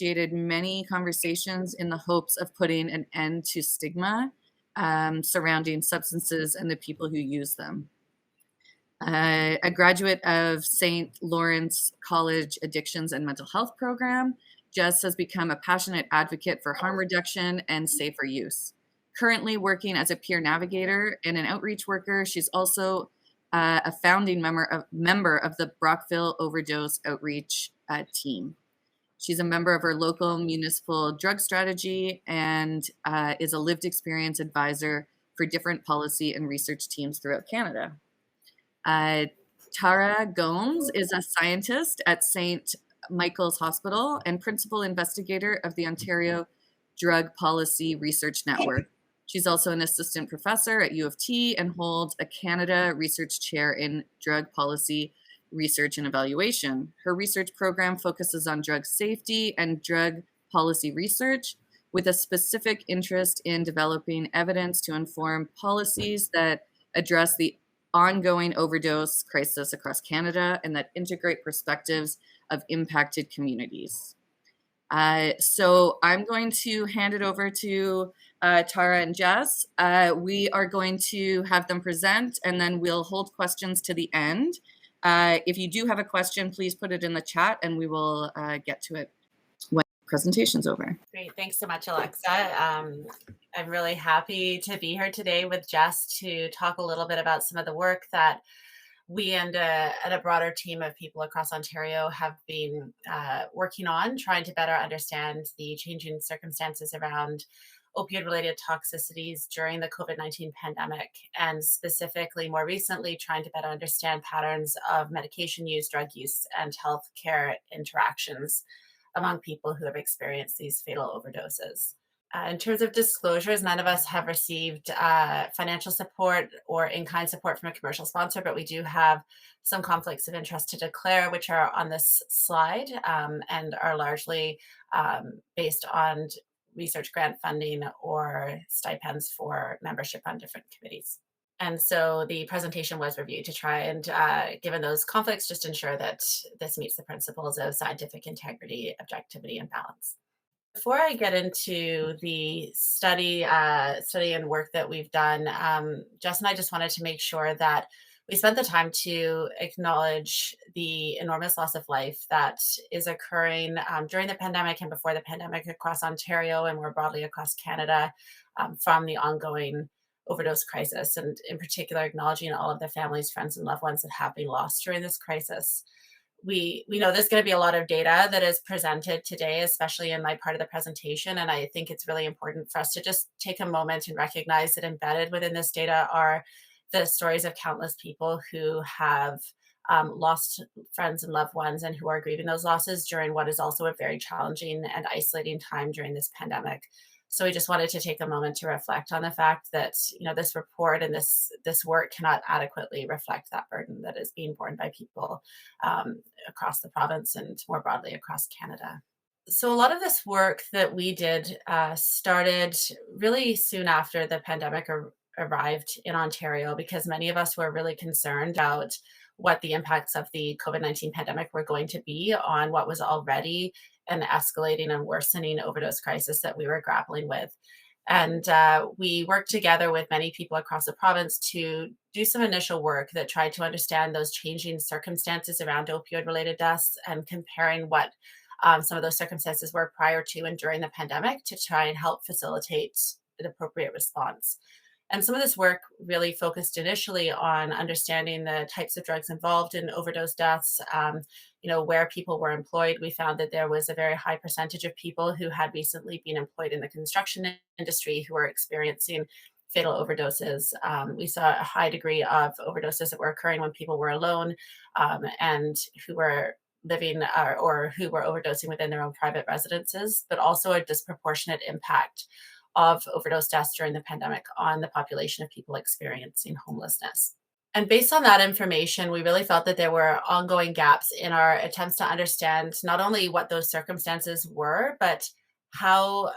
initiated many conversations in the hopes of putting an end to stigma surrounding substances and the people who use them. A graduate of St. Lawrence College Addictions and Mental Health Program, Jess has become a passionate advocate for harm reduction and safer use. Currently working as a peer navigator and an outreach worker, she's also a founding member of the Brockville Overdose Outreach team. She's a member of her local municipal drug strategy and is a lived experience advisor for different policy and research teams throughout Canada. Tara Gomes is a scientist at St. Michael's Hospital and principal investigator of the Ontario Drug Policy Research Network. She's also an assistant professor at U of T and holds a Canada Research Chair in Drug Policy Research and Evaluation. Her research program focuses on drug safety and drug policy research, with a specific interest in developing evidence to inform policies that address the ongoing overdose crisis across Canada and that integrate perspectives of impacted communities. So I'm going to hand it over to Tara and Jess. We are going to have them present and then we'll hold questions to the end. If you do have a question, please put it in the chat and we will get to it when the presentation's over. Great, thanks so much, Alexxa. I'm really happy to be here today with Jess to talk a little bit about some of the work that we and a broader team of people across Ontario have been working on, trying to better understand the changing circumstances around opioid-related toxicities during the COVID-19 pandemic, and specifically, more recently, trying to better understand patterns of medication use, drug use, and healthcare interactions among people who have experienced these fatal overdoses. In terms of disclosures, none of us have received financial support or in-kind support from a commercial sponsor, but we do have some conflicts of interest to declare, which are on this slide and are largely based on research grant funding or stipends for membership on different committees. And so the presentation was reviewed to try and, given those conflicts, just ensure that this meets the principles of scientific integrity, objectivity, and balance. Before I get into the study and work that we've done, Jess and I just wanted to make sure that we spent the time to acknowledge the enormous loss of life that is occurring during the pandemic and before the pandemic across Ontario and more broadly across Canada from the ongoing overdose crisis, and in particular acknowledging all of the families, friends, and loved ones that have been lost during this crisis. We know there's going to be a lot of data that is presented today, especially in my part of the presentation, and I think it's really important for us to just take a moment and recognize that embedded within this data are the stories of countless people who have lost friends and loved ones and who are grieving those losses during what is also a very challenging and isolating time during this pandemic. So we just wanted to take a moment to reflect on the fact that, you know, this report and this work cannot adequately reflect that burden that is being borne by people across the province and more broadly across Canada. So a lot of this work that we did started really soon after the pandemic arrived in Ontario, because many of us were really concerned about what the impacts of the COVID-19 pandemic were going to be on what was already an escalating and worsening overdose crisis that we were grappling with. And we worked together with many people across the province to do some initial work that tried to understand those changing circumstances around opioid-related deaths and comparing what some of those circumstances were prior to and during the pandemic to try and help facilitate an appropriate response. And some of this work really focused initially on understanding the types of drugs involved in overdose deaths, where people were employed. We found that there was a very high percentage of people who had recently been employed in the construction industry who were experiencing fatal overdoses. We saw a high degree of overdoses that were occurring when people were alone and who were living or who were overdosing within their own private residences, but also a disproportionate impact of overdose deaths during the pandemic on the population of people experiencing homelessness. And based on that information, we really felt that there were ongoing gaps in our attempts to understand not only what those circumstances were, but how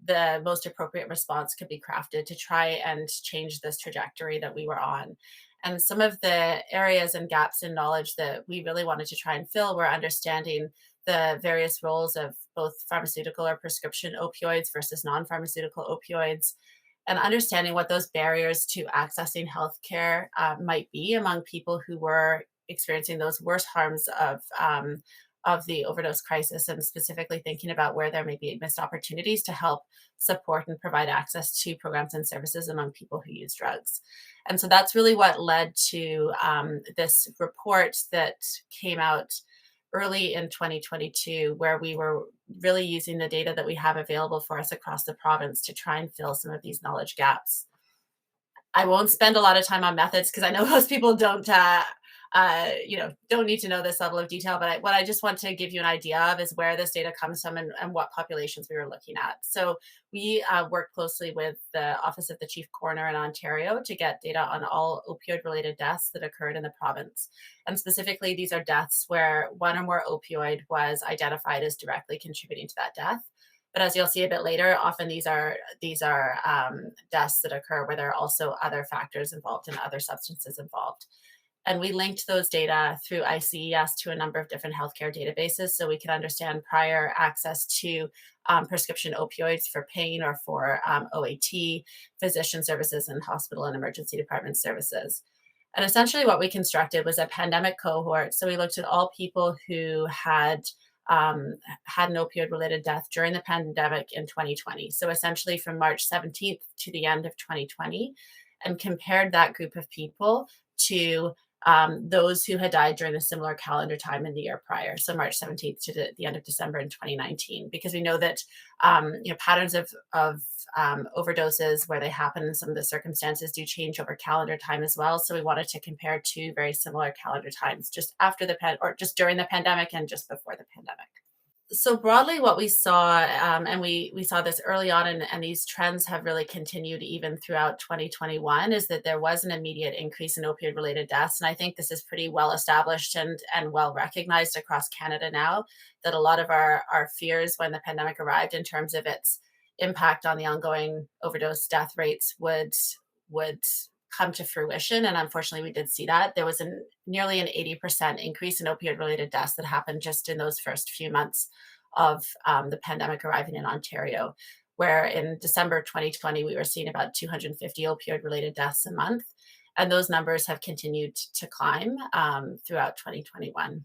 the most appropriate response could be crafted to try and change this trajectory that we were on. And some of the areas and gaps in knowledge that we really wanted to try and fill were understanding the various roles of both pharmaceutical or prescription opioids versus non-pharmaceutical opioids, and understanding what those barriers to accessing healthcare might be among people who were experiencing those worst harms of the overdose crisis, and specifically thinking about where there may be missed opportunities to help support and provide access to programs and services among people who use drugs. And so that's really what led to this report that came out early in 2022, where we were really using the data that we have available for us across the province to try and fill some of these knowledge gaps. I won't spend a lot of time on methods because I know most people don't need to know this level of detail. But what I just want to give you an idea of is where this data comes from and what populations we were looking at. So we worked closely with the Office of the Chief Coroner in Ontario to get data on all opioid-related deaths that occurred in the province. And specifically, these are deaths where one or more opioid was identified as directly contributing to that death. But as you'll see a bit later, often these are deaths that occur where there are also other factors involved and other substances involved. And we linked those data through ICES to a number of different healthcare databases so we could understand prior access to prescription opioids for pain or for OAT, physician services, and hospital and emergency department services. And essentially what we constructed was a pandemic cohort. So we looked at all people who had had an opioid-related death during the pandemic in 2020. So essentially from March 17th to the end of 2020, and compared that group of people to those who had died during a similar calendar time in the year prior, so March 17th to the end of December in 2019, because we know that patterns of overdoses where they happen in some of the circumstances do change over calendar time as well. So we wanted to compare two very similar calendar times, just after or just during the pandemic and just before the pandemic. So broadly, what we saw, and we saw this early on, and these trends have really continued even throughout 2021, is that there was an immediate increase in opioid-related deaths. And I think this is pretty well established and well recognized across Canada now, that a lot of our fears when the pandemic arrived in terms of its impact on the ongoing overdose death rates would come to fruition. And unfortunately, we did see that. There was nearly an 80% increase in opioid-related deaths that happened just in those first few months of the pandemic arriving in Ontario, where in December 2020, we were seeing about 250 opioid-related deaths a month. And those numbers have continued to climb throughout 2021.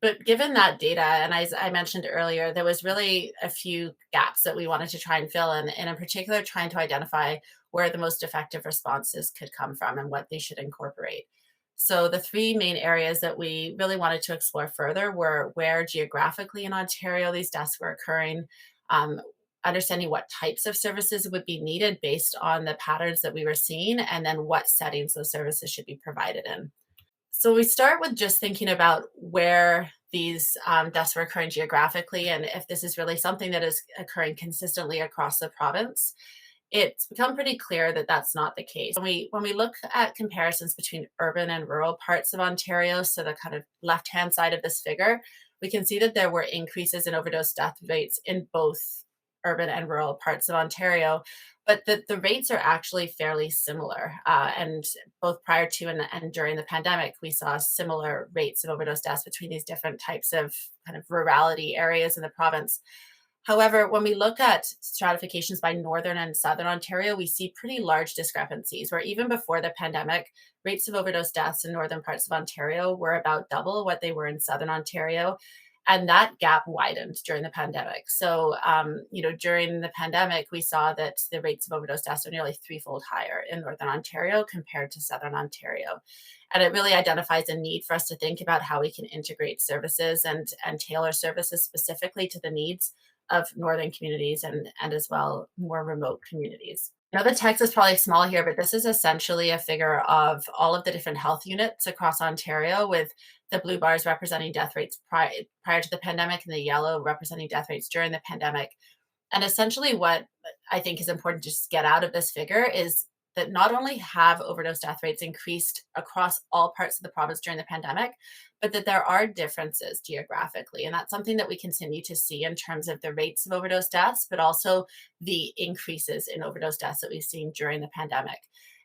But given that data, and as I mentioned earlier, there was really a few gaps that we wanted to try and fill in, and in particular, trying to identify where the most effective responses could come from and what they should incorporate. So the three main areas that we really wanted to explore further were where geographically in Ontario these deaths were occurring, understanding what types of services would be needed based on the patterns that we were seeing, and then what settings those services should be provided in. So we start with just thinking about where these deaths were occurring geographically, and if this is really something that is occurring consistently across the province. It's become pretty clear that that's not the case. When we look at comparisons between urban and rural parts of Ontario, so the kind of left-hand side of this figure, we can see that there were increases in overdose death rates in both urban and rural parts of Ontario, but the rates are actually fairly similar. And both prior to and during the pandemic, we saw similar rates of overdose deaths between these different types of kind of rurality areas in the province. However, when we look at stratifications by Northern and Southern Ontario, we see pretty large discrepancies where even before the pandemic, rates of overdose deaths in northern parts of Ontario were about double what they were in Southern Ontario. And that gap widened during the pandemic. So, during the pandemic, we saw that the rates of overdose deaths are nearly threefold higher in Northern Ontario compared to Southern Ontario. And it really identifies a need for us to think about how we can integrate services and tailor services specifically to the needs of northern communities and as well more remote communities. Now the text is probably small here, but this is essentially a figure of all of the different health units across Ontario, with the blue bars representing death rates prior to the pandemic and the yellow representing death rates during the pandemic. And essentially what I think is important to just get out of this figure is that not only have overdose death rates increased across all parts of the province during the pandemic, but that there are differences geographically. And that's something that we continue to see in terms of the rates of overdose deaths, but also the increases in overdose deaths that we've seen during the pandemic.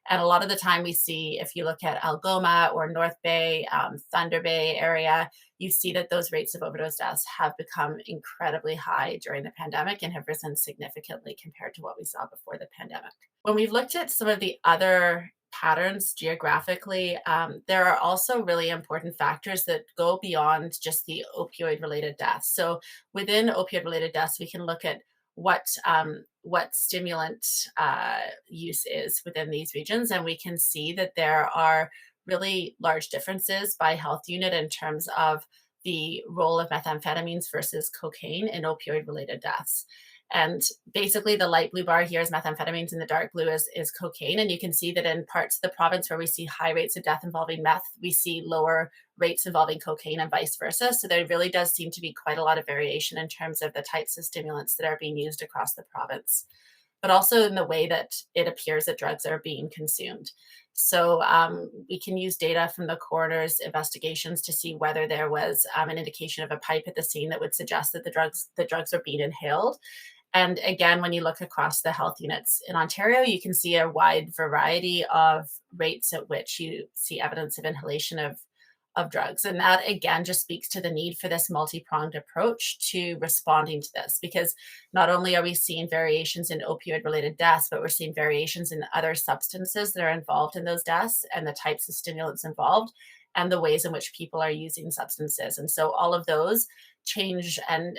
And a lot of the time we see, if you look at Algoma or North Bay, Thunder Bay area, you see that those rates of overdose deaths have become incredibly high during the pandemic and have risen significantly compared to what we saw before the pandemic. When we've looked at some of the other patterns geographically, there are also really important factors that go beyond just the opioid related deaths. So within opioid related deaths, we can look at what stimulant use is within these regions, and we can see that there are really large differences by health unit in terms of the role of methamphetamines versus cocaine in opioid related deaths. And basically, the light blue bar here is methamphetamines, and the dark blue is cocaine. And you can see that in parts of the province where we see high rates of death involving meth, we see lower rates involving cocaine and vice versa. So there really does seem to be quite a lot of variation in terms of the types of stimulants that are being used across the province, but also in the way that it appears that drugs are being consumed. So we can use data from the coroner's investigations to see whether there was an indication of a pipe at the scene that would suggest that the drugs are being inhaled. And again, when you look across the health units in Ontario, you can see a wide variety of rates at which you see evidence of inhalation of drugs. And that again just speaks to the need for this multi-pronged approach to responding to this, because not only are we seeing variations in opioid related deaths, but we're seeing variations in other substances that are involved in those deaths and the types of stimulants involved and the ways in which people are using substances. And so all of those change and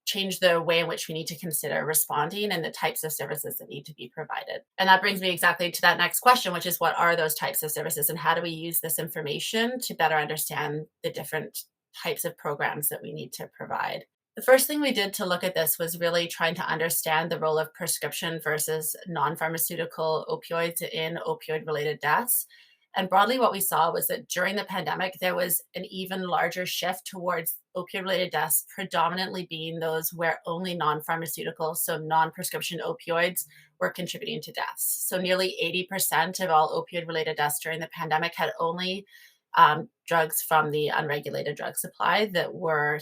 change the way in which we need to consider responding and the types of services that need to be provided. And that brings me exactly to that next question, which is what are those types of services and how do we use this information to better understand the different types of programs that we need to provide? The first thing we did to look at this was really trying to understand the role of prescription versus non-pharmaceutical opioids in opioid-related deaths. And broadly, what we saw was that during the pandemic, there was an even larger shift towards opioid related deaths, predominantly being those where only non pharmaceutical, so non prescription opioids, were contributing to deaths. So nearly 80% of all opioid related deaths during the pandemic had only drugs from the unregulated drug supply that were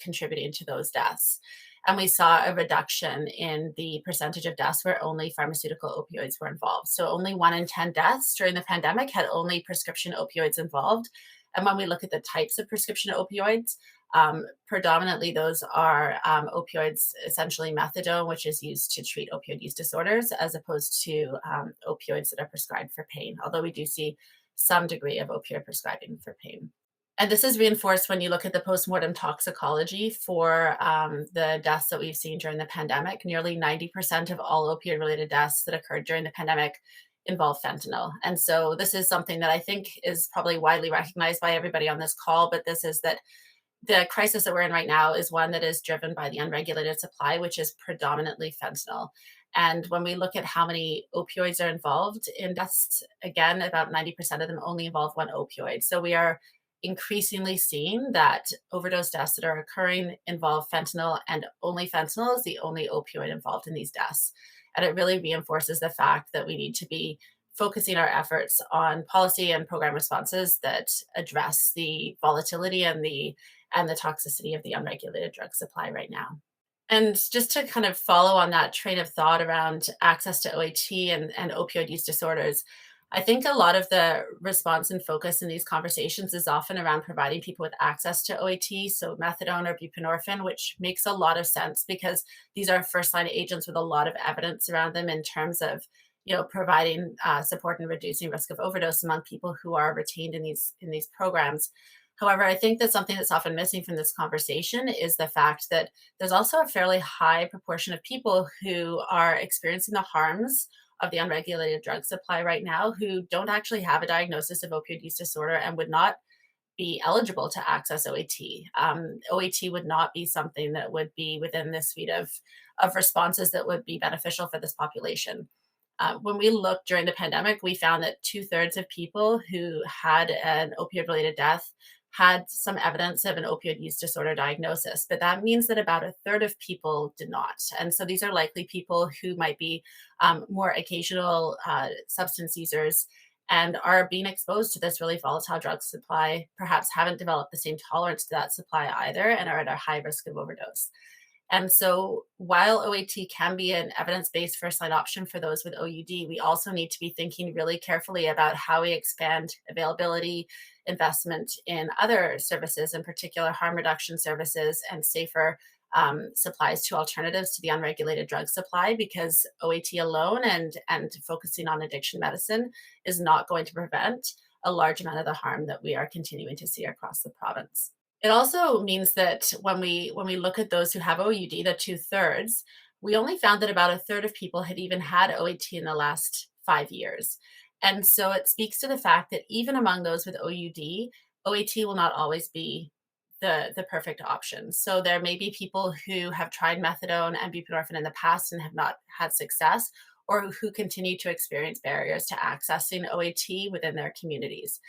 contributing to those deaths. And we saw a reduction in the percentage of deaths where only pharmaceutical opioids were involved. So only 1 in 10 deaths during the pandemic had only prescription opioids involved. And when we look at the types of prescription opioids, predominantly those are opioids, essentially methadone, which is used to treat opioid use disorders, as opposed to opioids that are prescribed for pain, although we do see some degree of opioid prescribing for pain. And this is reinforced when you look at the postmortem toxicology for the deaths that we've seen during the pandemic. Nearly 90% of all opioid-related deaths that occurred during the pandemic involve fentanyl. And so this is something that I think is probably widely recognized by everybody on this call, but this is that the crisis that we're in right now is one that is driven by the unregulated supply, which is predominantly fentanyl. And when we look at how many opioids are involved in deaths, again, about 90% of them only involve one opioid. So we are increasingly seeing that overdose deaths that are occurring involve fentanyl, and only fentanyl is the only opioid involved in these deaths. And it really reinforces the fact that we need to be focusing our efforts on policy and program responses that address the volatility and the toxicity of the unregulated drug supply right now. And just to kind of follow on that train of thought around access to OAT and opioid use disorders, I think a lot of the response and focus in these conversations is often around providing people with access to OAT, so methadone or buprenorphine, which makes a lot of sense because these are first-line agents with a lot of evidence around them in terms of, providing support and reducing risk of overdose among people who are retained in these programs. However, I think that something that's often missing from this conversation is the fact that there's also a fairly high proportion of people who are experiencing the harms of the unregulated drug supply right now who don't actually have a diagnosis of opioid use disorder and would not be eligible to access OAT. OAT would not be something that would be within this suite of responses that would be beneficial for this population. When we looked during the pandemic, we found that 2/3 of people who had an opioid-related death had some evidence of an opioid use disorder diagnosis, but that means that about 1/3 of people did not. And so these are likely people who might be more occasional substance users and are being exposed to this really volatile drug supply, perhaps haven't developed the same tolerance to that supply either, and are at a high risk of overdose. And so while OAT can be an evidence-based first-line option for those with OUD, we also need to be thinking really carefully about how we expand availability, investment in other services, in particular harm reduction services and safer supplies to alternatives to the unregulated drug supply, because OAT alone and focusing on addiction medicine is not going to prevent a large amount of the harm that we are continuing to see across the province. It also means that when we look at those who have OUD, the two-thirds, we only found that about a third of people had even had OAT in the last 5 years. And so it speaks to the fact that even among those with OUD, OAT will not always be the perfect option. So there may be people who have tried methadone and buprenorphine in the past and have not had success, or who continue to experience barriers to accessing OAT within their communities.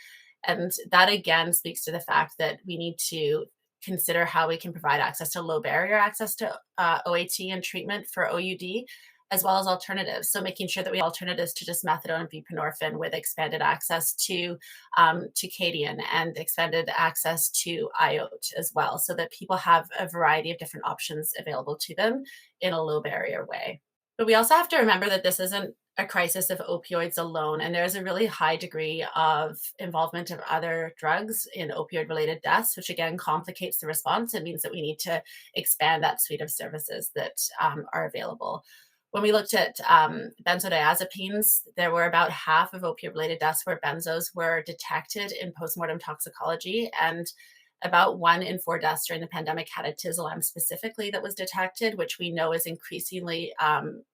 And that again speaks to the fact that we need to consider how we can provide access to low barrier access to OAT and treatment for OUD, as well as alternatives. So making sure that we have alternatives to just methadone and buprenorphine, with expanded access to Cadian and expanded access to IOT as well, so that people have a variety of different options available to them in a low barrier way. But we also have to remember that this isn't a crisis of opioids alone, and there's a really high degree of involvement of other drugs in opioid-related deaths, which again complicates the response. It means that we need to expand that suite of services that are available. When we looked at benzodiazepines, there were about half of opioid-related deaths where benzos were detected in postmortem toxicology, and about 1 in 4 deaths during the pandemic had a TZLM specifically that was detected, which we know is increasingly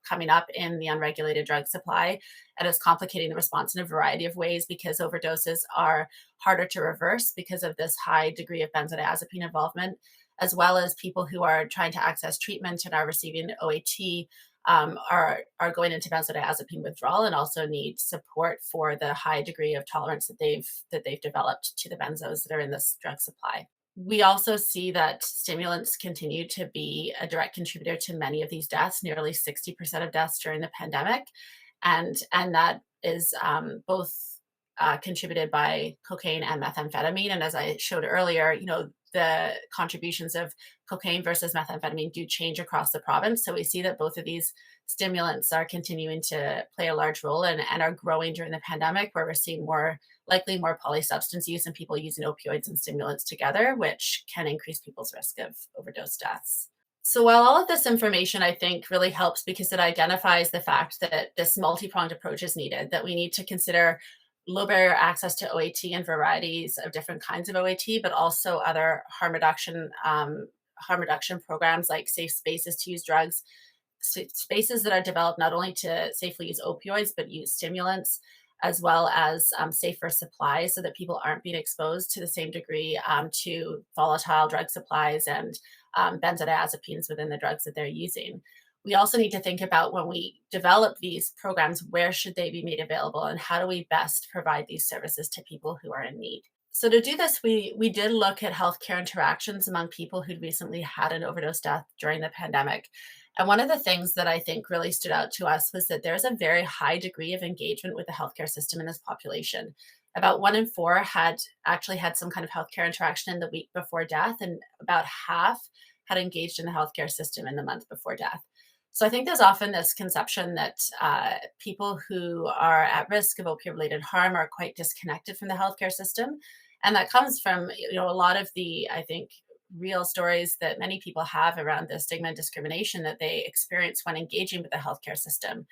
coming up in the unregulated drug supply, and is complicating the response in a variety of ways, because overdoses are harder to reverse because of this high degree of benzodiazepine involvement, as well as people who are trying to access treatment and are receiving OAT are going into benzodiazepine withdrawal, and also need support for the high degree of tolerance that they've developed to the benzos that are in this drug supply. We also see that stimulants continue to be a direct contributor to many of these deaths, nearly 60% of deaths during the pandemic, and that is both contributed by cocaine and methamphetamine. And as I showed earlier, the contributions of cocaine versus methamphetamine do change across the province. So we see that both of these stimulants are continuing to play a large role, and are growing during the pandemic, where we're seeing likely more polysubstance use and people using opioids and stimulants together, which can increase people's risk of overdose deaths. So while all of this information, I think, really helps because it identifies the fact that this multi-pronged approach is needed, that we need to consider low barrier access to OAT and varieties of different kinds of OAT, but also other harm reduction programs like safe spaces to use drugs, spaces that are developed not only to safely use opioids, but use stimulants, as well as safer supplies, so that people aren't being exposed to the same degree to volatile drug supplies and benzodiazepines within the drugs that they're using. We also need to think about, when we develop these programs, where should they be made available, and how do we best provide these services to people who are in need. So to do this, we did look at healthcare interactions among people who'd recently had an overdose death during the pandemic. And one of the things that I think really stood out to us was that there's a very high degree of engagement with the healthcare system in this population. About 1 in 4 had actually had some kind of healthcare interaction in the week before death, and about half had engaged in the healthcare system in the month before death. So I think there's often this conception that people who are at risk of opioid-related harm are quite disconnected from the healthcare system. And that comes from, a lot of the, I think, real stories that many people have around the stigma and discrimination that they experience when engaging with the healthcare system.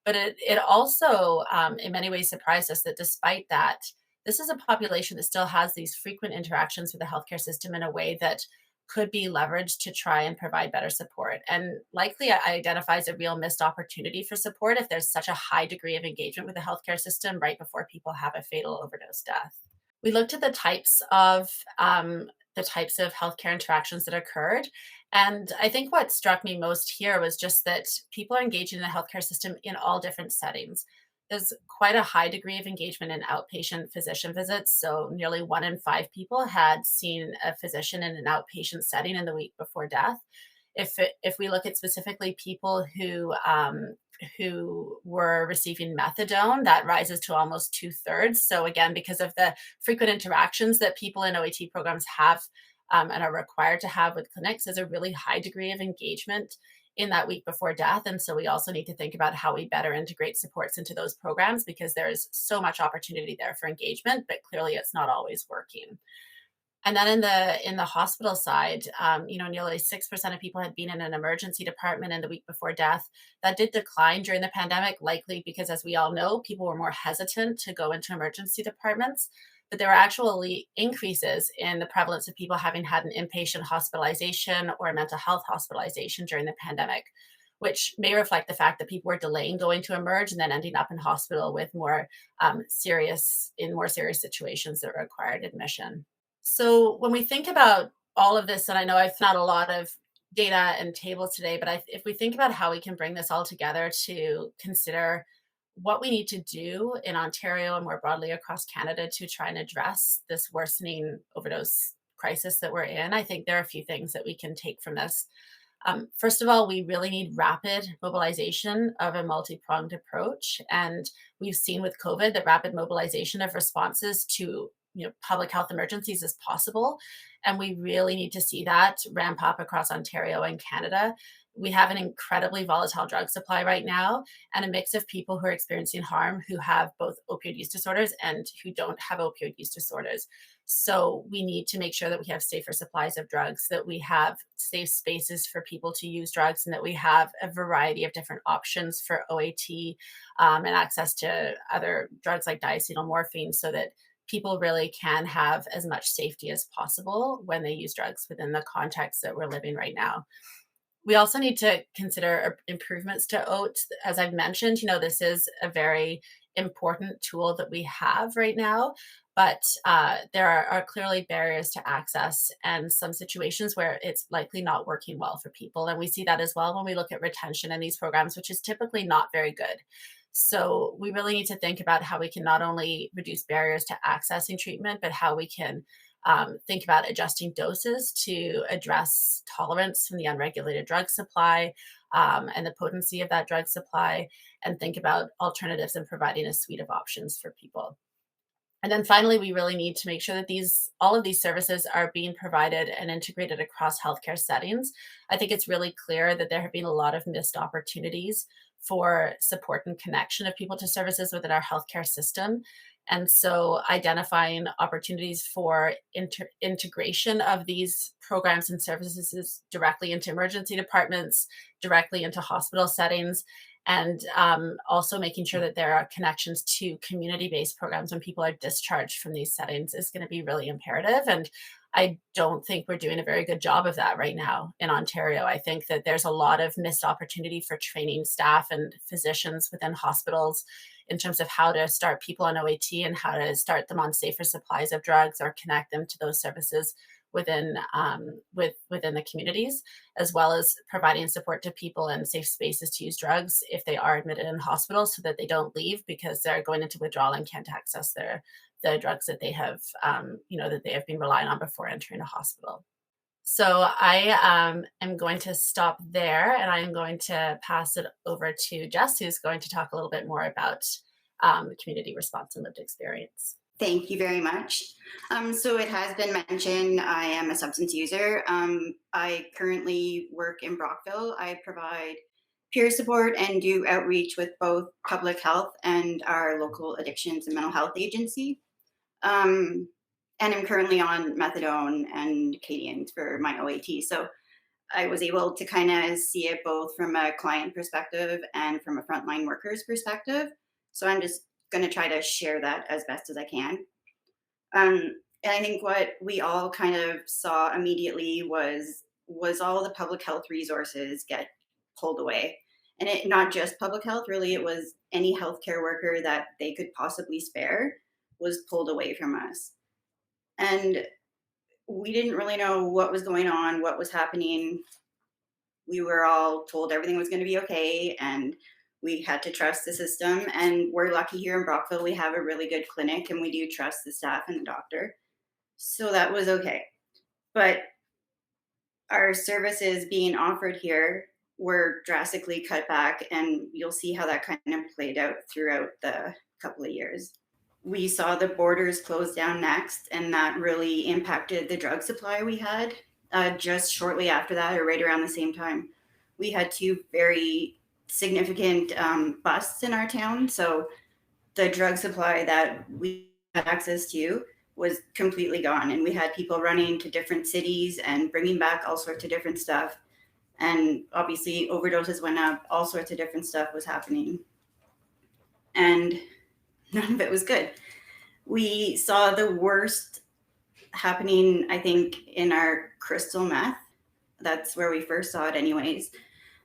But it also, in many ways, surprised us that despite that, this is a population that still has these frequent interactions with the healthcare system in a way that could be leveraged to try and provide better support, and likely identifies a real missed opportunity for support if there's such a high degree of engagement with the healthcare system right before people have a fatal overdose death. We looked at the types of healthcare interactions that occurred. And I think what struck me most here was just that people are engaging in the healthcare system in all different settings. There's quite a high degree of engagement in outpatient physician visits. So nearly 1 in 5 people had seen a physician in an outpatient setting in the week before death. If we look at specifically people who were receiving methadone, that rises to almost 2/3. So again, because of the frequent interactions that people in OAT programs have and are required to have with clinics is a really high degree of engagement in that week before death. And so we also need to think about how we better integrate supports into those programs, because there is so much opportunity there for engagement, but clearly it's not always working. And then in the hospital side, nearly 6% of people had been in an emergency department in the week before death. That did decline during the pandemic, likely because, as we all know, people were more hesitant to go into emergency departments. But there were actually increases in the prevalence of people having had an inpatient hospitalization or a mental health hospitalization during the pandemic, which may reflect the fact that people were delaying going to emerge and then ending up in hospital with more serious situations that required admission. So when we think about all of this, and I know I've not a lot of data and tables today, but if we think about how we can bring this all together to consider what we need to do in Ontario and more broadly across Canada to try and address this worsening overdose crisis that we're in, I think there are a few things that we can take from this. First of all, we really need rapid mobilization of a multi-pronged approach. And we've seen with COVID that rapid mobilization of responses to public health emergencies is possible. And we really need to see that ramp up across Ontario and Canada. We have an incredibly volatile drug supply right now, and a mix of people who are experiencing harm who have both opioid use disorders and who don't have opioid use disorders. So we need to make sure that we have safer supplies of drugs, that we have safe spaces for people to use drugs, and that we have a variety of different options for OAT and access to other drugs like diacetylmorphine, so that people really can have as much safety as possible when they use drugs within the context that we're living right now. We also need to consider improvements to OAT. As I've mentioned, this is a very important tool that we have right now, but there are clearly barriers to access and some situations where it's likely not working well for people. And we see that as well when we look at retention in these programs, which is typically not very good. So we really need to think about how we can not only reduce barriers to accessing treatment, but how we can think about adjusting doses to address tolerance from the unregulated drug supply and the potency of that drug supply, and think about alternatives and providing a suite of options for people. And then finally, we really need to make sure that all of these services are being provided and integrated across healthcare settings. I think it's really clear that there have been a lot of missed opportunities for support and connection of people to services within our healthcare system. And so identifying opportunities for integration of these programs and services directly into emergency departments, directly into hospital settings, and also making sure that there are connections to community-based programs when people are discharged from these settings is going to be really imperative. And I don't think we're doing a very good job of that right now in Ontario. I think that there's a lot of missed opportunity for training staff and physicians within hospitals in terms of how to start people on OAT and how to start them on safer supplies of drugs or connect them to those services within the communities, as well as providing support to people and safe spaces to use drugs if they are admitted in hospitals, so that they don't leave because they're going into withdrawal and can't access the drugs that they have that they have been relying on before entering a hospital. So I am going to stop there, and I'm going to pass it over to Jess, who's going to talk a little bit more about community response and lived experience. Thank you very much. So it has been mentioned, I am a substance user. I currently work in Brockville. I provide peer support and do outreach with both public health and our local addictions and mental health agency. And I'm currently on methadone and Cadians for my OAT. So I was able to kind of see it both from a client perspective and from a frontline worker's perspective. So I'm just going to try to share that as best as I can. And I think what we all kind of saw immediately was all the public health resources get pulled away. And it not just public health, really, it was any healthcare worker that they could possibly spare was pulled away from us. And we didn't really know what was going on, what was happening. We were all told everything was going to be okay, and we had to trust the system. And we're lucky here in Brockville, we have a really good clinic, and we do trust the staff and the doctor. So that was okay. But our services being offered here were drastically cut back, and you'll see how that kind of played out throughout the couple of years. we saw the borders close down next, and that really impacted the drug supply we had. Just shortly after that, or right around the same time, we had two very significant busts in our town. So the drug supply that we had access to was completely gone, and we had people running to different cities and bringing back all sorts of different stuff. And obviously, overdoses went up, all sorts of different stuff was happening, and none of it was good. We saw the worst happening, I think, in our crystal meth. That's where we first saw it, anyways.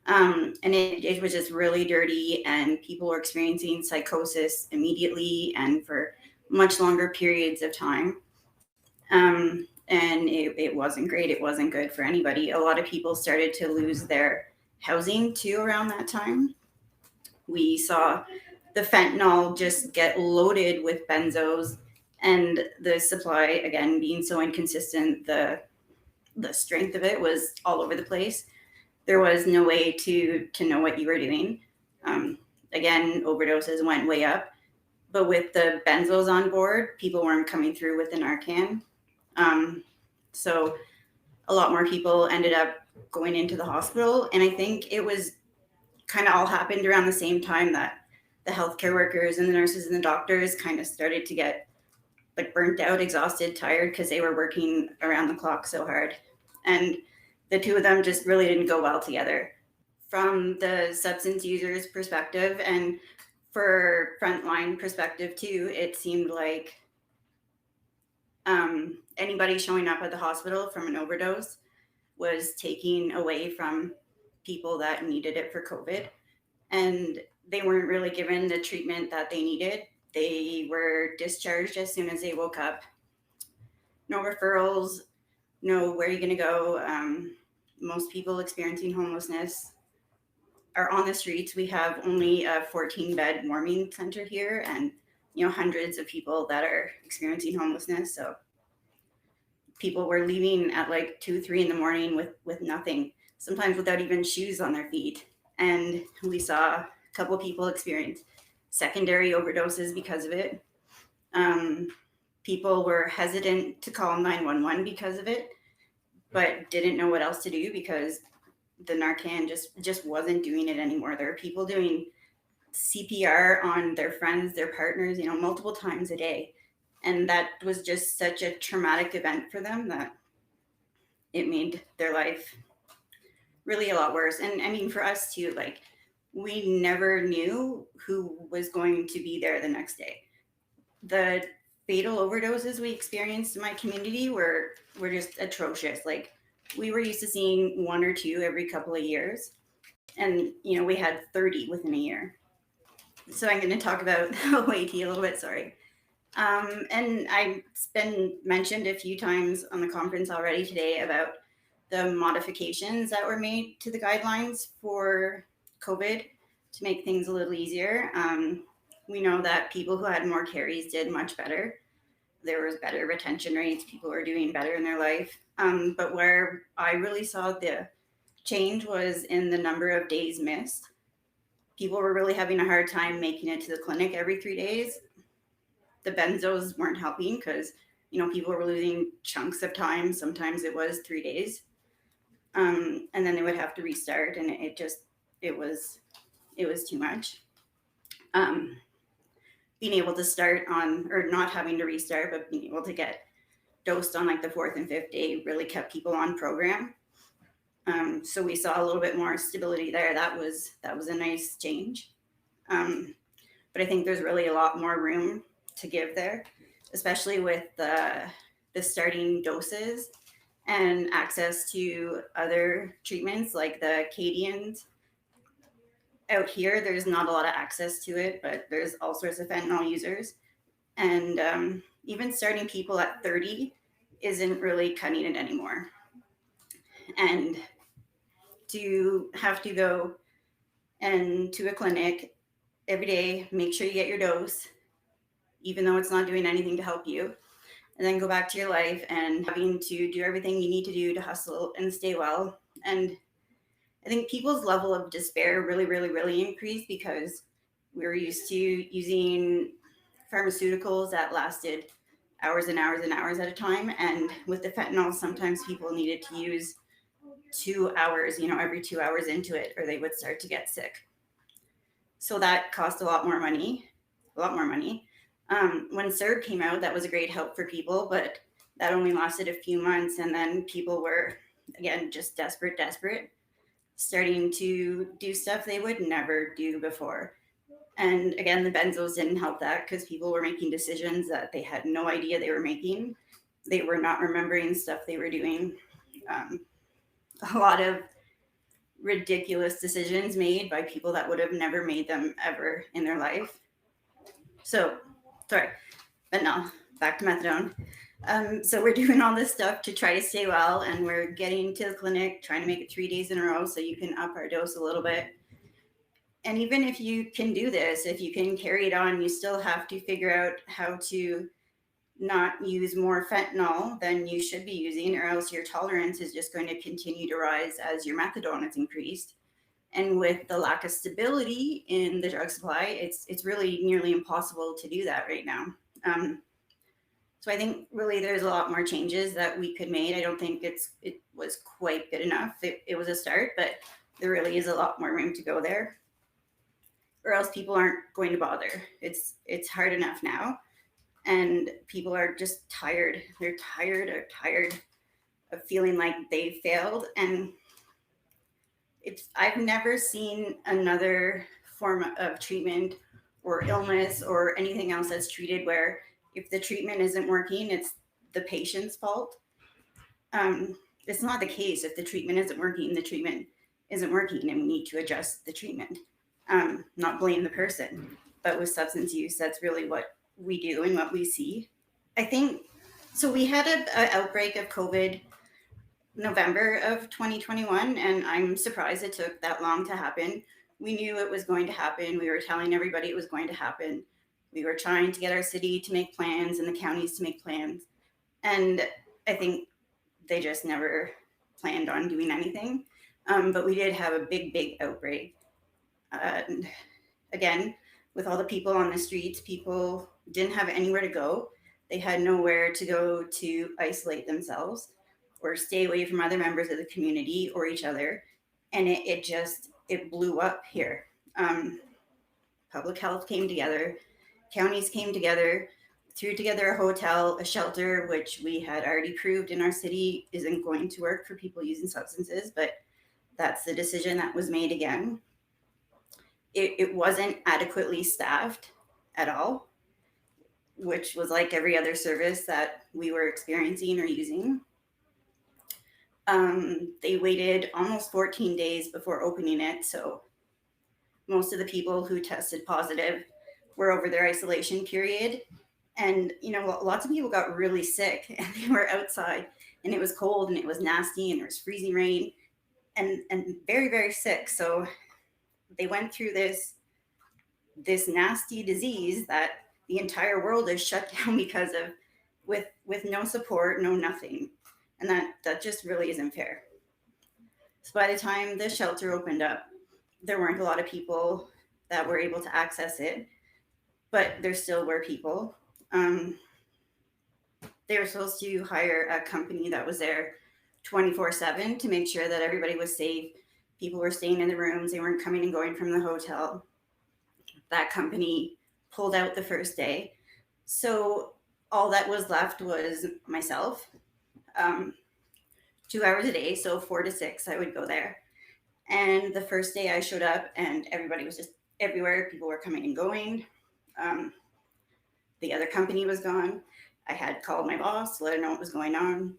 And it was just really dirty, and people were experiencing psychosis immediately and for much longer periods of time. And it wasn't great. It wasn't good for anybody. A lot of people started to lose their housing too around that time. We saw the fentanyl just get loaded with benzos, and the supply, again, being so inconsistent, the strength of it was all over the place. There was no way to know what you were doing. Again, overdoses went way up, but with the benzos on board, people weren't coming through with the Narcan. So a lot more people ended up going into the hospital, and I think it was kind of all happened around the same time that the healthcare workers and the nurses and the doctors kind of started to get like burnt out, exhausted, tired, because they were working around the clock so hard. And the two of them just really didn't go well together. From the substance users perspective, and for frontline perspective too, it seemed like anybody showing up at the hospital from an overdose was taking away from people that needed it for COVID. And they weren't really given the treatment that they needed. They were discharged as soon as they woke up. No referrals, no where are you going to go. Most people experiencing homelessness are on the streets. We have only a 14-bed warming center here, and hundreds of people that are experiencing homelessness. So people were leaving at like 2-3 in the morning with nothing, sometimes without even shoes on their feet. And we saw a couple people experience secondary overdoses because of it. People were hesitant to call 911 because of it, but didn't know what else to do because the Narcan just wasn't doing it anymore. There were people doing CPR on their friends, their partners, multiple times a day. And that was just such a traumatic event for them that it made their life really a lot worse. And I mean, for us too, like, we never knew who was going to be there the next day. The fatal overdoses we experienced in my community were just atrocious. Like, we were used to seeing 1 or 2 every couple of years, and we had 30 within a year. So I'm going to talk about OAT a little bit. Sorry. And it's been mentioned a few times on the conference already today about the modifications that were made to the guidelines for COVID to make things a little easier. We know that people who had more carries did much better. There was better retention rates. People were doing better in their life. But where I really saw the change was in the number of days missed. People were really having a hard time making it to the clinic every 3 days. The benzos weren't helping because, people were losing chunks of time. Sometimes it was 3 days. And then they would have to restart, and it was too much. Being able to start on, or not having to restart, but being able to get dosed on like the 4th and 5th day really kept people on program. So we saw a little bit more stability there. That was a nice change. But I think there's really a lot more room to give there, especially with the starting doses and access to other treatments like the Cadians. Out here, there's not a lot of access to it, but there's all sorts of fentanyl users. And even starting people at 30 isn't really cutting it anymore. And to have to go and to a clinic every day, make sure you get your dose, even though it's not doing anything to help you, and then go back to your life and having to do everything you need to do to hustle and stay well. And I think people's level of despair really, really, really increased because we were used to using pharmaceuticals that lasted hours and hours and hours at a time. And with the fentanyl, sometimes people needed to use 2 hours, every 2 hours into it, or they would start to get sick. So that cost a lot more money, a lot more money. When CERB came out, that was a great help for people, but that only lasted a few months. And then people were, again, just desperate, starting to do stuff they would never do before. And again, the benzos didn't help that because people were making decisions that they had no idea they were making. They were not remembering stuff they were doing. A lot of ridiculous decisions made by people that would have never made them ever in their life. So, sorry, but no, back to methadone. So we're doing all this stuff to try to stay well, and we're getting to the clinic, trying to make it 3 days in a row so you can up our dose a little bit. And even if you can do this, if you can carry it on, you still have to figure out how to not use more fentanyl than you should be using, or else your tolerance is just going to continue to rise as your methadone is increased. And with the lack of stability in the drug supply, it's really nearly impossible to do that right now. So I think really there's a lot more changes that we could make. I don't think it was quite good enough. It was a start, but there really is a lot more room to go there, or else people aren't going to bother. It's hard enough now, and people are just tired. They're tired of feeling like they failed. And I've never seen another form of treatment or illness or anything else that's treated where if the treatment isn't working, it's the patient's fault. It's not the case. If the treatment isn't working, the treatment isn't working, and we need to adjust the treatment, not blame the person. But with substance use, that's really what we do and what we see. I think, so we had an outbreak of COVID November of 2021, and I'm surprised it took that long to happen. We knew it was going to happen. We were telling everybody it was going to happen. We were trying to get our city to make plans and the counties to make plans. And I think they just never planned on doing anything. But we did have a big outbreak. And again, with all the people on the streets, people didn't have anywhere to go. They had nowhere to go to isolate themselves or stay away from other members of the community or each other. And it blew up here. Public health came together, counties came together, threw together a hotel, a shelter, which we had already proved in our city isn't going to work for people using substances, but that's the decision that was made again. It wasn't adequately staffed at all, which was like every other service that we were experiencing or using. They waited almost 14 days before opening it. So most of the people who tested positive were over their isolation period. And, lots of people got really sick and they were outside and it was cold and it was nasty and there was freezing rain and very, very sick. So they went through this nasty disease that the entire world is shut down because of, with no support, no nothing. And that just really isn't fair. So by the time the shelter opened up, there weren't a lot of people that were able to access it, but there still were people. They were supposed to hire a company that was there 24/7 to make sure that everybody was safe. People were staying in the rooms. They weren't coming and going from the hotel. That company pulled out the first day. So all that was left was myself, 2 hours a day. So 4 to 6, I would go there. And the first day I showed up and everybody was just everywhere. People were coming and going. The other company was gone. I had called my boss to let her know what was going on.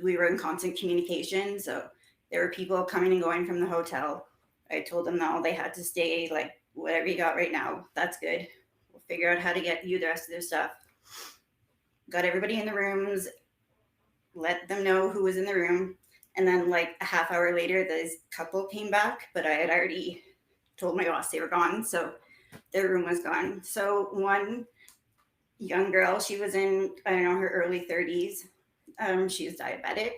We were in constant communication. So there were people coming and going from the hotel. I told them that all they had to stay, like, whatever you got right now, that's good. We'll figure out how to get you the rest of their stuff. Got everybody in the rooms, let them know who was in the room. And then like a half hour later, this couple came back, but I had already told my boss they were gone. So their room was gone. So one young girl, she was in, I don't know, her early 30s. She was diabetic.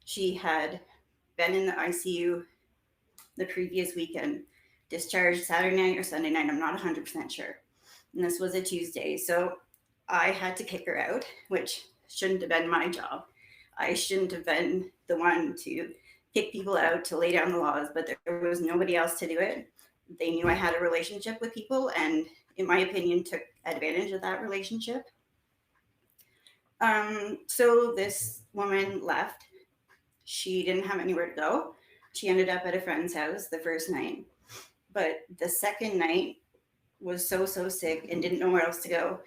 She had been in the ICU the previous weekend, discharged Saturday night or Sunday night. I'm not 100% sure. And this was a Tuesday. So I had to kick her out, which shouldn't have been my job. I shouldn't have been the one to kick people out, to lay down the laws, but there was nobody else to do it. They knew I had a relationship with people, and in my opinion, took advantage of that relationship. So this woman left. She didn't have anywhere to go. She ended up at a friend's house the first night. But the second night was so sick and didn't know where else to go.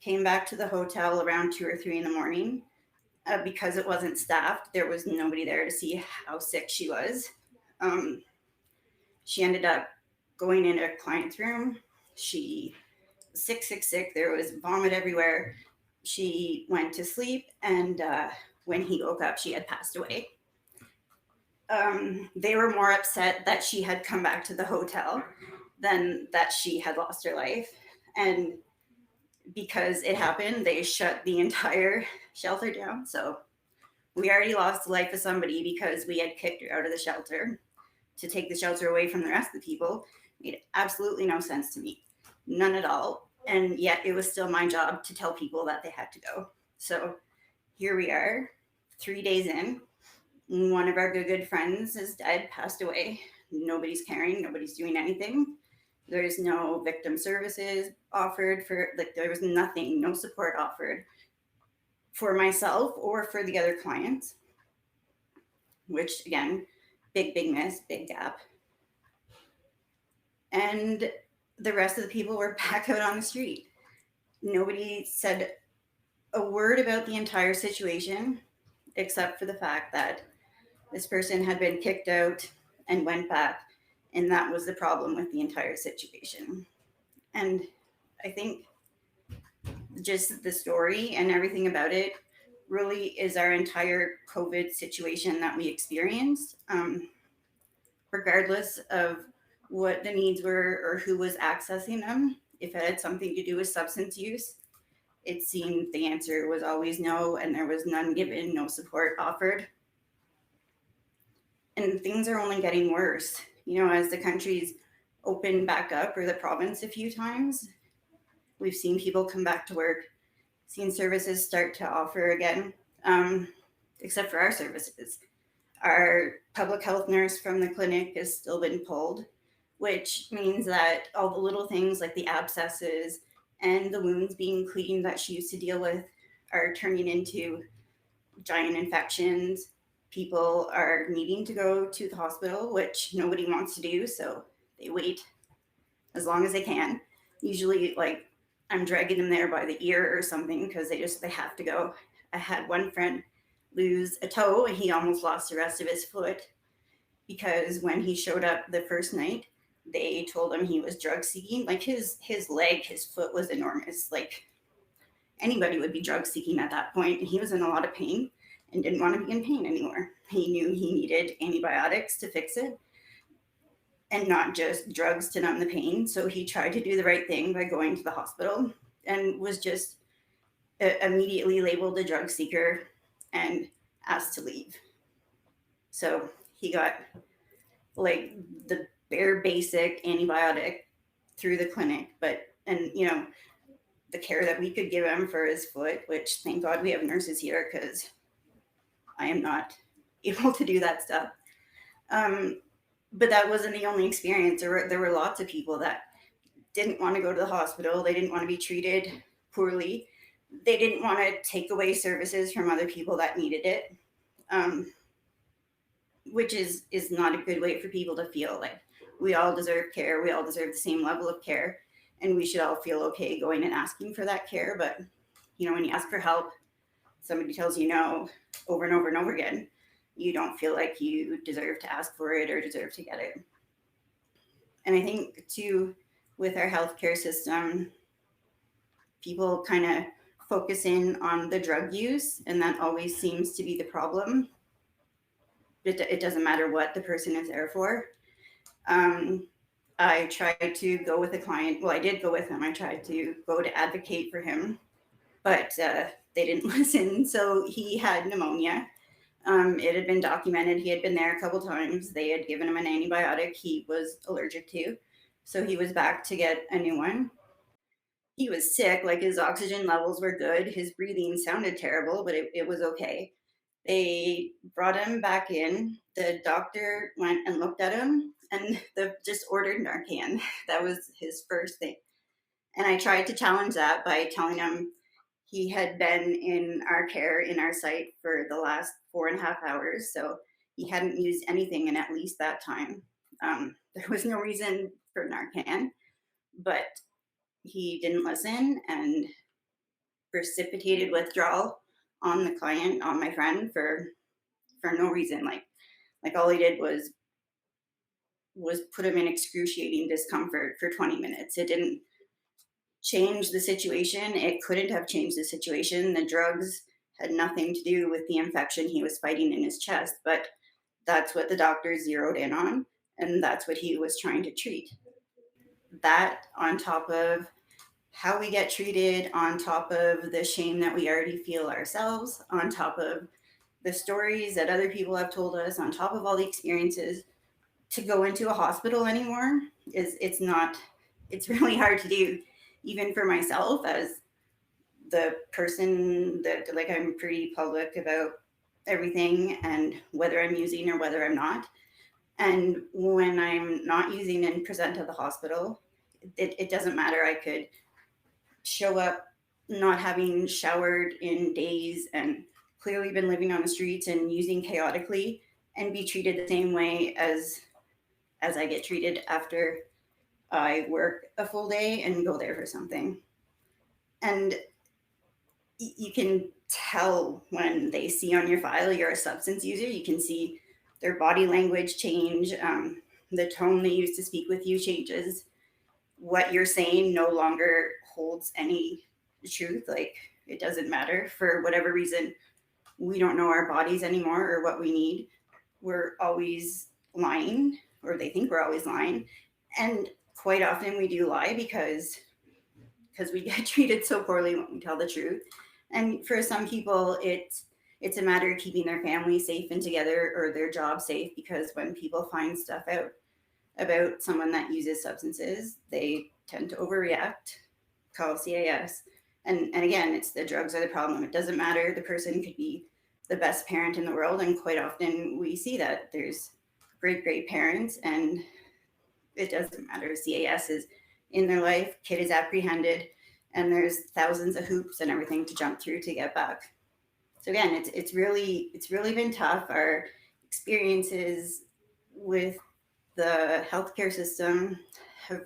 Came back to the hotel around 2 or 3 in the morning. Because it wasn't staffed, there was nobody there to see how sick she was. She ended up going in a client's room. She was sick. There was vomit everywhere. She went to sleep, and when he woke up, she had passed away. They were more upset that she had come back to the hotel than that she had lost her life. And because it happened, they shut the entire shelter down. So we already lost the life of somebody because we had kicked her out of the shelter. To take the shelter away from the rest of the people made absolutely no sense to me. None at all. And yet it was still my job to tell people that they had to go. So here we are, 3 days in. One of our good friends is dead, passed away. Nobody's caring, nobody's doing anything. There's no victim services offered there was nothing, no support offered for myself or for the other clients, which again, big miss, big gap. And the rest of the people were back out on the street. Nobody said a word about the entire situation, except for the fact that this person had been kicked out and went back, and that was the problem with the entire situation. And I think just the story and everything about it really is our entire COVID situation that we experienced, regardless of what the needs were or who was accessing them. If it had something to do with substance use, it seemed the answer was always no, and there was none given, no support offered. And things are only getting worse. As the country's opened back up, or the province a few times, we've seen people come back to work, seen services start to offer again, except for our services. Our public health nurse from the clinic has still been pulled, which means that all the little things like the abscesses and the wounds being cleaned that she used to deal with are turning into giant infections. People are needing to go to the hospital, which nobody wants to do, so they wait as long as they can. Usually, I'm dragging them there by the ear or something because they have to go. I had one friend lose a toe, and he almost lost the rest of his foot because when he showed up the first night, they told him he was drug seeking. His leg, his foot was enormous. Anybody would be drug seeking at that point, and he was in a lot of pain and didn't want to be in pain anymore. He knew he needed antibiotics to fix it and not just drugs to numb the pain. So he tried to do the right thing by going to the hospital and was just immediately labeled a drug seeker and asked to leave. So he got the bare basic antibiotic through the clinic, and the care that we could give him for his foot, which thank God we have nurses here because I am not able to do that stuff. But that wasn't the only experience. There were lots of people that didn't want to go to the hospital. They didn't want to be treated poorly. They didn't want to take away services from other people that needed it, which is not a good way for people to feel. We all deserve care. We all deserve the same level of care, and we should all feel okay going and asking for that care. But when you ask for help, somebody tells you no over and over and over again. You don't feel like you deserve to ask for it or deserve to get it. And I think too, with our healthcare system, people kind of focus in on the drug use, and that always seems to be the problem. It doesn't matter what the person is there for. I tried to go with a client. Well, I did go with him. I tried to go to advocate for him, but they didn't listen. So he had pneumonia. It had been documented. He had been there a couple times. They had given him an antibiotic he was allergic to. So he was back to get a new one. he was sick, like his oxygen levels were good, his breathing sounded terrible, but it was okay. They brought him back in. The doctor went and looked at him and just ordered Narcan. That was his first thing. And I tried to challenge that by telling him he had been in our care in our site for the last 4.5 hours. So he hadn't used anything in at least that time. There was no reason for Narcan, but he didn't listen and precipitated withdrawal on the client, on my friend, for no reason. Like all he did was put him in excruciating discomfort for 20 minutes. It didn't change the situation. It couldn't have changed the situation. The drugs had nothing to do with the infection he was fighting in his chest, but that's what the doctor zeroed in on, and that's what he was trying to treat. That, on top of how we get treated, on top of the shame that we already feel ourselves, on top of the stories that other people have told us, on top of all the experiences, to go into a hospital anymore it's not, it's really hard to do, even for myself as the person that, like, I'm pretty public about everything and whether I'm using or whether I'm not. And when I'm not using and present at the hospital, it doesn't matter. I could show up not having showered in days and clearly been living on the streets and using chaotically and be treated the same way as I get treated after I work a full day and go there for something. And you can tell when they see on your file you're a substance user. You can see their body language change. The tone they use to speak with you changes. What you're saying no longer holds any truth. Like, it doesn't matter. For whatever reason, we don't know our bodies anymore or what we need. We're always lying, or they think we're always lying. And quite often we do lie because we get treated so poorly when we tell the truth. And for some people, it's a matter of keeping their family safe and together, or their job safe, because when people find stuff out about someone that uses substances, they tend to overreact, call CAS. And again, it's the drugs are the problem. It doesn't matter. The person could be the best parent in the world. And quite often we see that there's great parents, and it doesn't matter. CAS is in their life, kid is apprehended, and there's thousands of hoops and everything to jump through to get back. So again, it's really been tough. Our experiences with the healthcare system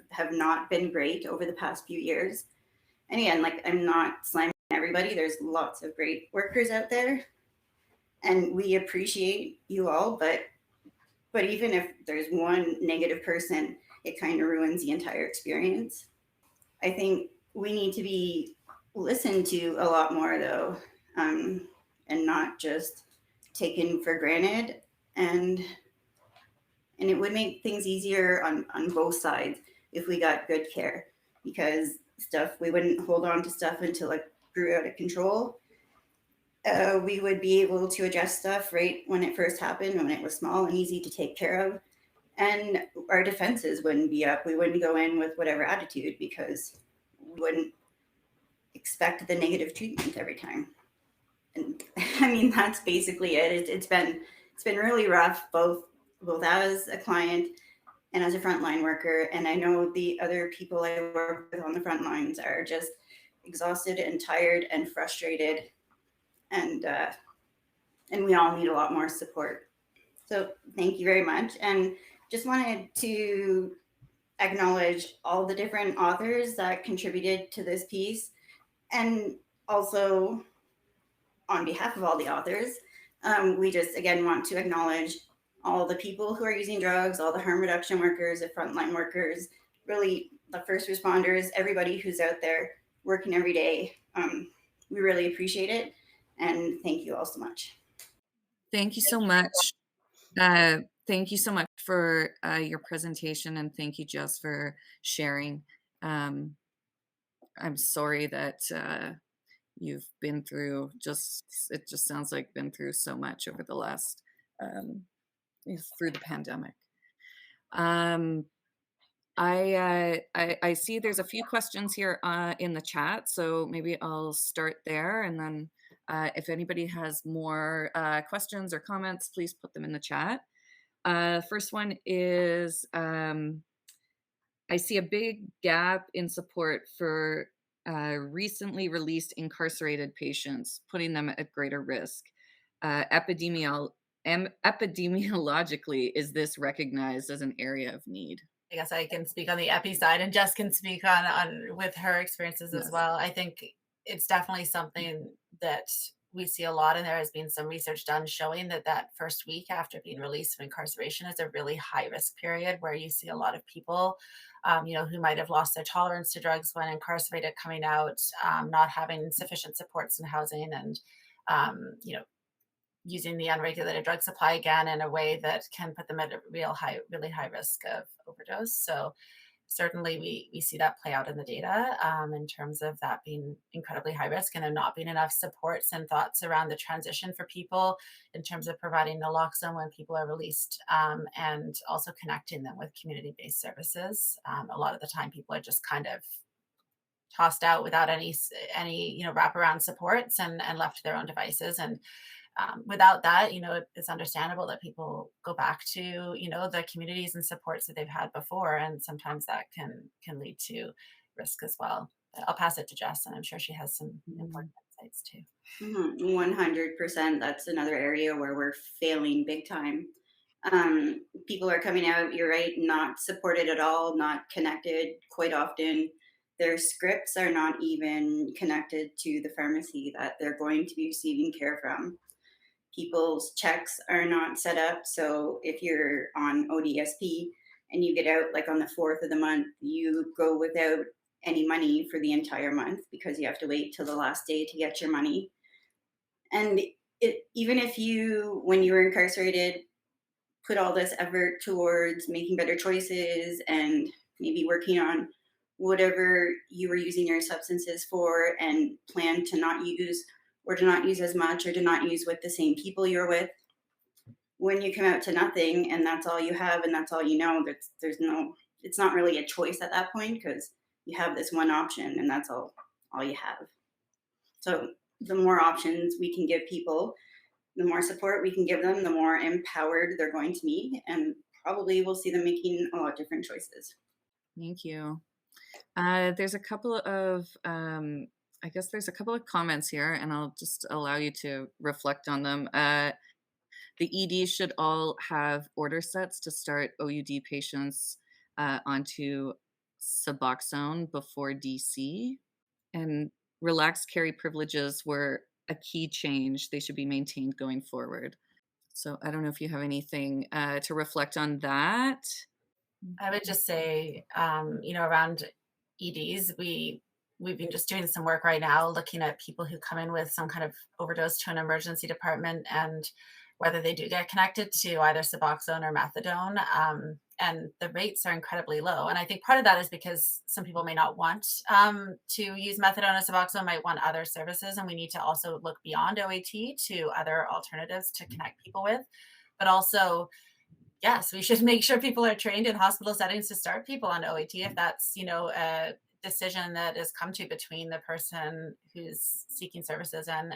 have not been great over the past few years. And again, like, I'm not slamming everybody. There's lots of great workers out there, and we appreciate you all, but even if there's one negative person, it kind of ruins the entire experience. I think we need to be listened to a lot more, though, and not just taken for granted. And it would make things easier on both sides if we got good care, because we wouldn't hold on to stuff until it grew out of control. We would be able to address stuff right when it first happened, when it was small and easy to take care of. And our defenses wouldn't be up. We wouldn't go in with whatever attitude, because we wouldn't expect the negative treatment every time. And I mean, that's basically it. It's been really rough, both as a client and as a frontline worker. And I know the other people I work with on the front lines are just exhausted and tired and frustrated, and we all need a lot more support. So thank you very much. And just wanted to acknowledge all the different authors that contributed to this piece, and also on behalf of all the authors, we just again want to acknowledge all the people who are using drugs, all the harm reduction workers, the frontline workers, really the first responders, everybody who's out there working every day. We really appreciate it, and thank you all so much. Thank you so much. Thank you so much for your presentation, and thank you, Jess, for sharing. I'm sorry that you've been through it just sounds like been through so much over the last through the pandemic. I see there's a few questions here in the chat, so maybe I'll start there, and then if anybody has more questions or comments, please put them in the chat. First one is I see a big gap in support for recently released incarcerated patients, putting them at greater risk. Epidemiologically, is this recognized as an area of need? I guess I can speak on the epi side, and Jess can speak on with her experiences as Yes. well. I think it's definitely something that we see a lot, and there has been some research done showing that that first week after being released from incarceration is a really high risk period where you see a lot of people, who might have lost their tolerance to drugs when incarcerated, coming out, not having sufficient supports and housing, and using the unregulated drug supply again in a way that can put them at a really high risk of overdose. So certainly we see that play out in the data, in terms of that being incredibly high risk and there not being enough supports and thoughts around the transition for people in terms of providing naloxone when people are released, and also connecting them with community-based services. A lot of the time people are just kind of tossed out without any wraparound supports and left to their own devices. And without that, it's understandable that people go back to, the communities and supports that they've had before, and sometimes that can lead to risk as well. But I'll pass it to Jess, and I'm sure she has some important insights too. 100%. That's another area where we're failing big time. People are coming out, you're right, not supported at all, not connected quite often. Their scripts are not even connected to the pharmacy that they're going to be receiving care from. People's checks are not set up. So if you're on ODSP and you get out like on the 4th of the month, you go without any money for the entire month because you have to wait till the last day to get your money. And even if you, when you were incarcerated, put all this effort towards making better choices and maybe working on whatever you were using your substances for and plan to not use or to not use as much or to not use with the same people you're with, when you come out to nothing and that's all you have and that's all you know, there's no, it's not really a choice at that point because you have this one option and that's all you have. So the more options we can give people, the more support we can give them, the more empowered they're going to be, and probably we'll see them making a lot of different choices. Thank you. There's a couple of, I guess there's a couple of comments here, and I'll just allow you to reflect on them. The EDs should all have order sets to start OUD patients onto Suboxone before DC, and relaxed carry privileges were a key change. They should be maintained going forward. So I don't know if you have anything to reflect on that. I would just say, around EDs, we've been just doing some work right now looking at people who come in with some kind of overdose to an emergency department and whether they do get connected to either Suboxone or methadone. And the rates are incredibly low. And I think part of that is because some people may not want to use methadone or Suboxone, might want other services. And we need to also look beyond OAT to other alternatives to connect people with. But also, yes, we should make sure people are trained in hospital settings to start people on OAT if that's, a decision that is come to between the person who's seeking services and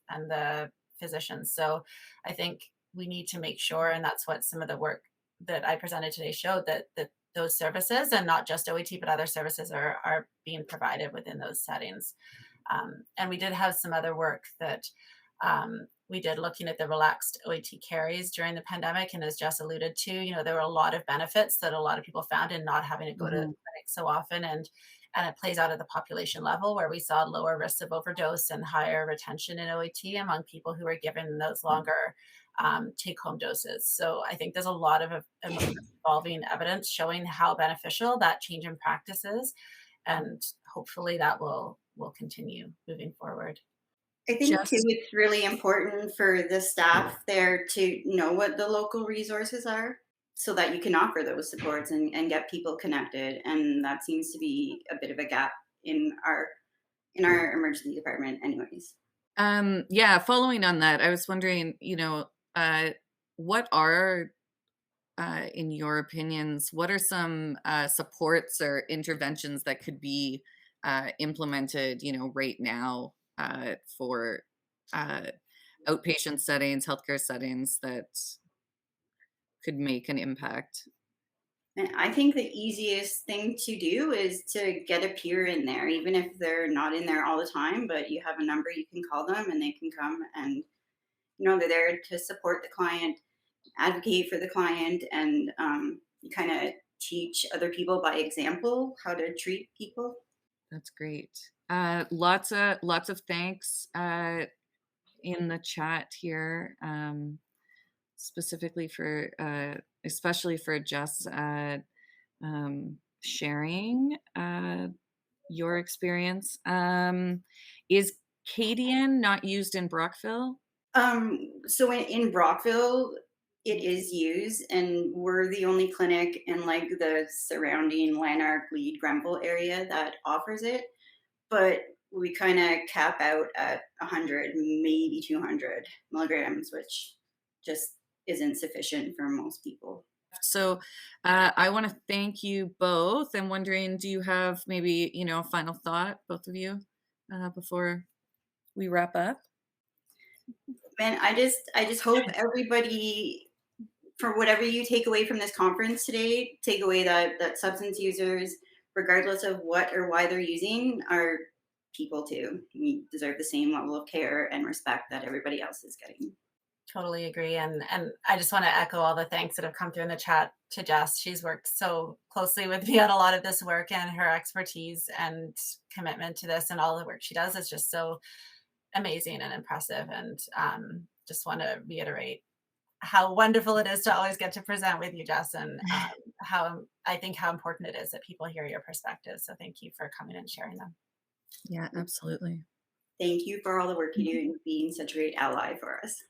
the physicians. So I think we need to make sure, and that's what some of the work that I presented today showed, that those services, and not just OAT, but other services are being provided within those settings. And we did have some other work that we did looking at the relaxed OAT carries during the pandemic. And as Jess alluded to, there were a lot of benefits that a lot of people found in not having to go to the clinic so often. And it plays out at the population level where we saw lower risks of overdose and higher retention in OAT among people who were given those longer take-home doses. So I think there's a lot of evolving evidence showing how beneficial that change in practice is. And hopefully that will continue moving forward. I think too, it's really important for the staff there to know what the local resources are so that you can offer those supports and get people connected. And that seems to be a bit of a gap in our emergency department anyways. Yeah, following on that, I was wondering, what are in your opinions, what are some supports or interventions that could be implemented, right now for uh, outpatient settings, healthcare settings that could make an impact? And I think the easiest thing to do is to get a peer in there, even if they're not in there all the time, but you have a number you can call them and they can come and, they're there to support the client, advocate for the client, and you kind of teach other people by example how to treat people. That's great. Lots of thanks in the chat here, specifically for, especially for Jess, sharing your experience. Is Cadian not used in Brockville? So in Brockville, it is used, and we're the only clinic in like the surrounding Lanark, Lead, Grenville area that offers it. But we kind of cap out at 100, maybe 200 milligrams, which just isn't sufficient for most people. So I want to thank you both. I'm wondering, do you have maybe, a final thought, both of you, before we wrap up? And I just hope everybody, for whatever you take away from this conference today, take away that substance users, regardless of what or why they're using, are people too. We deserve the same level of care and respect that everybody else is getting. Totally agree. And I just want to echo all the thanks that have come through in the chat to Jess. She's worked so closely with me on a lot of this work, and her expertise and commitment to this and all the work she does is just so amazing and impressive. And just want to reiterate how wonderful it is to always get to present with you, Jess, and how important it is that people hear your perspectives. So thank you for coming and sharing them. Yeah, absolutely. Thank you for all the work you do and being such a great ally for us.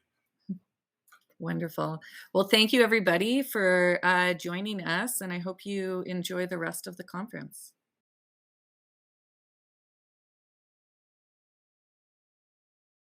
Wonderful. Well, thank you everybody for joining us, and I hope you enjoy the rest of the conference.